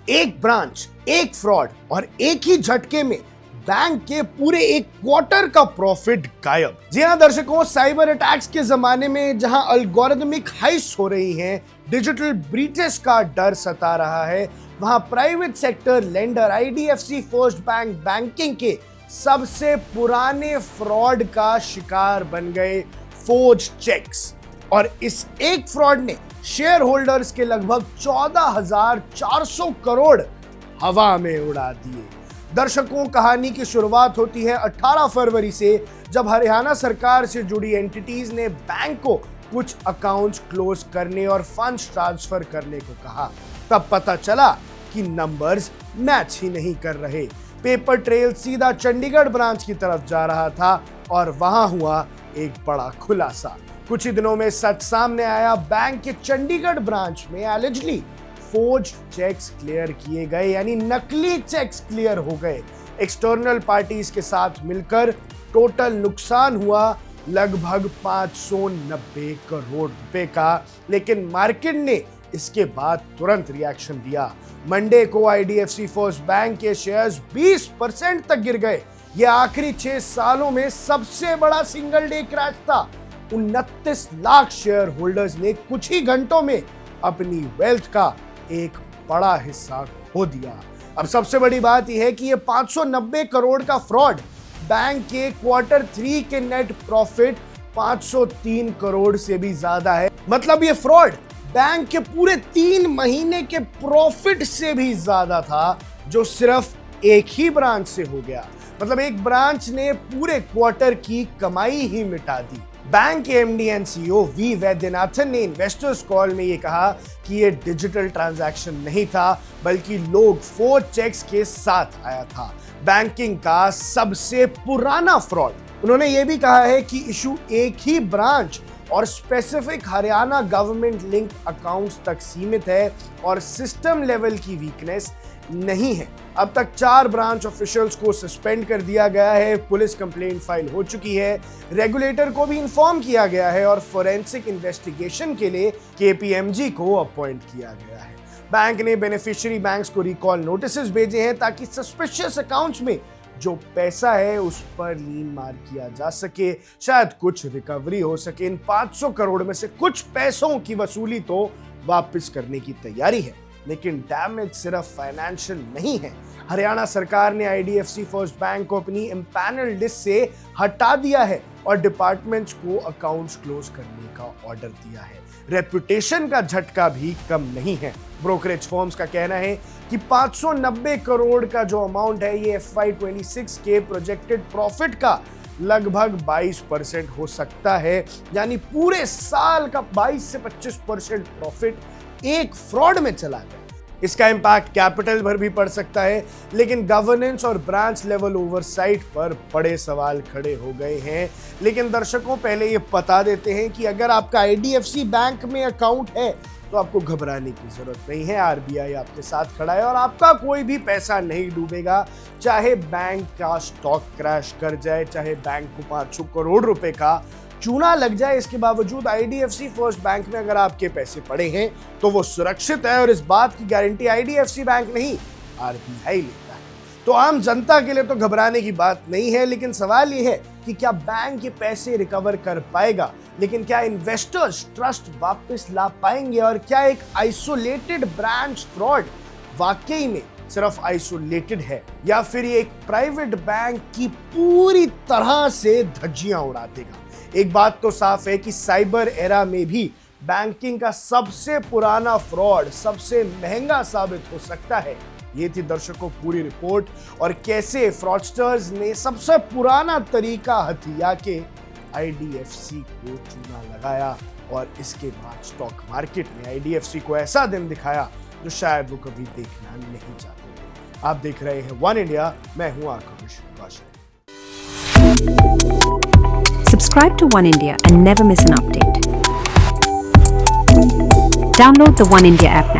एक ब्रांच, एक फ्रॉड और एक ही झटके में बैंक के पूरे एक क्वार्टर का प्रॉफिट गायब। जी हां दर्शकों, साइबर अटैक्स के जमाने में जहां अल्गोरिदमिक हाइस्ट हो रही हैं, डिजिटल ब्रीचेस का डर सता रहा है, वहां private sector lender IDFC first bank banking के सबसे पुराने फ्रॉड का शिकार बन गए फोर्ज चेक्स। और इस एक फ्रॉड ने शेयर होल्डर्स के लगभग 14,400 करोड़ हवा में उड़ा दिए। दर्शकों, कहानी की शुरुआत होती है 18 फरवरी से, जब हरियाणा सरकार से जुड़ी एंटिटीज ने बैंक को कुछ अकाउंट्स क्लोज करने और फंड्स ट्रांसफर करने को कहा। तब पता चला कि नंबर्स मैच ही नहीं कर रहे। पेपर ट्रेल सीधा चंडीगढ़ ब्रांच की तरफ जा रहा था और वहां हुआ एक बड़ा खुलासा। कुछ ही दिनों में सच सामने आया, बैंक के चंडीगढ़ ब्रांच में एलिजिडली फोर्ज चेक्स क्लियर किए गए, यानी नकली चेक्स क्लियर हो गए। एक्सटर्नल पार्टीज के साथ मिलकर टोटल नुकसान हुआ लगभग 590 करोड़ रुपए का। लेकिन मार्केट ने इसके बाद तुरंत रिएक्शन दिया। मंडे को आईडीएफसी फर्स्ट बैंक के शेयर्स 20% तक गिर गए। यह आखिरी 6 सालों में सबसे बड़ा सिंगल डे क्रैश था। 29 लाख शेयर होल्डर्स ने कुछ ही घंटों में अपनी वेल्थ का एक बड़ा हिस्सा खो दिया। अब सबसे बड़ी बात यह है कि यह 590 करोड़ का फ्रॉड बैंक के क्वार्टर 3 के नेट प्रॉफिट 503 करोड़ से भी ज्यादा है। मतलब यह फ्रॉड बैंक के पूरे 3 महीने के प्रॉफिट से भी ज्यादा था, जो सिर्फ एक ही ब्रांच से हो गया। मतलब एक ब्रांच ने पूरे क्वार्टर की कमाई ही मिटा दी। बैंक के MD and CEO we Vaidyanathan ने इन्वेस्टर्स कॉल में ये कहा कि ये डिजिटल ट्रांजैक्शन नहीं था, बल्कि लोग फोर्ज चेक्स के साथ आया था। बैंकिंग का सबसे पुराना फ्रॉड। उन्होंने ये भी कहा है कि इशू एक ही ब्रांच और specific Haryana government link accounts तक सीमित है और सिस्टम लेवल की वीकनेस नहीं है। अब तक 4 ब्रांच ऑफिशियल्स को सस्पेंड कर दिया गया है। पुलिस कंप्लेंट फाइल हो चुकी है। रेगुलेटर को भी इन्फॉर्म किया गया है और फोरेंसिक इन्वेस्टिगेशन के लिए केपीएमजी को अपॉइंट किया गया है। बैंक ने बेनिफिशियरी बैंक्स को रिकॉल नोटिसेस भेजे हैं ताकि सस्पिशियस अकाउंट्स में जो पैसा है उस पर लीन मार किया जा सके, शायद कुछ रिकवरी हो सके। इन 500 करोड़ में से कुछ पैसों की वसूली तो वापस करने की तैयारी है, लेकिन डैमेज सिर्फ फाइनेंशियल नहीं है। हरियाणा सरकार ने आईडीएफसी फर्स्ट बैंक को अपनी एम्पैनल लिस्ट से हटा दिया है और डिपार्टमेंट्स को अकाउंट्स क्लोज करने का ऑर्डर दिया है। रेपुटेशन का झटका भी कम नहीं है। ब्रोकरेज फर्म्स का कहना है कि 590 करोड़ का जो अमाउंट है, ये FY26 के प्रोजेक्टेड प्रॉफिट का लगभग 22% हो सकता है, यानी पूरे साल का 22 से 25% प्रॉफिट एक फ्रॉड में चला गया। इसका इंपैक्ट कैपिटल पर भी पड़ सकता है, लेकिन गवर्नेंस और ब्रांच लेवल ओवरसाइट पर बड़े सवाल खड़े हो गए हैं। लेकिन दर्शकों, पहले ये बता देते हैं कि अगर आपका आईडीएफसी बैंक में अकाउंट है तो आपको घबराने की जरूरत नहीं है। आरबीआई आपके साथ खड़ा है और आपका कोई भी पैसा नहीं डूबेगा। चाहे बैंक का स्टॉक क्रैश कर जाए, चाहे बैंक को 500 करोड़ रुपए का चूना लग जाए, इसके बावजूद आईडीएफसी फर्स्ट बैंक में अगर आपके पैसे पड़े हैं तो वो सुरक्षित है और इस बात की गारंटी आईडीएफसी बैंक नहीं, आरबीआई लेता है। तो आम जनता के लिए तो घबराने की बात नहीं है, लेकिन सवाल ये है कि क्या बैंक के पैसे रिकवर कर पाएगा, लेकिन क्या इन्वेस्टर्स ट्रस्ट वापस ला पाएंगे, और क्या एक आइसोलेटेड ब्रांच फ्रॉड वाकई में सिर्फ आइसोलेटेड है, या फिर ये एक प्राइवेट बैंक की पूरी तरह से धज्जियां उड़ा देगा। एक बात तो साफ है कि साइबर एरा में भी बैंकिंग का सबसे पुराना फ्रॉड सबसे महंगा साबित हो सकता है। ये थी दर्शकों पूरी रिपोर्ट, और कैसे फ्रॉडस्टर्स ने सबसे पुराना तरीका हथिया के आईडीएफसी को चूना लगाया, और इसके बाद स्टॉक मार्केट में आईडीएफसी को ऐसा दिन दिखाया जो शायद वो कभी देखना नहीं चाहते थे। आप देख रहे हैं वन इंडिया, मैं हूं आकाश Kaushik. Subscribe to One India and never miss an update. Download the One India app now.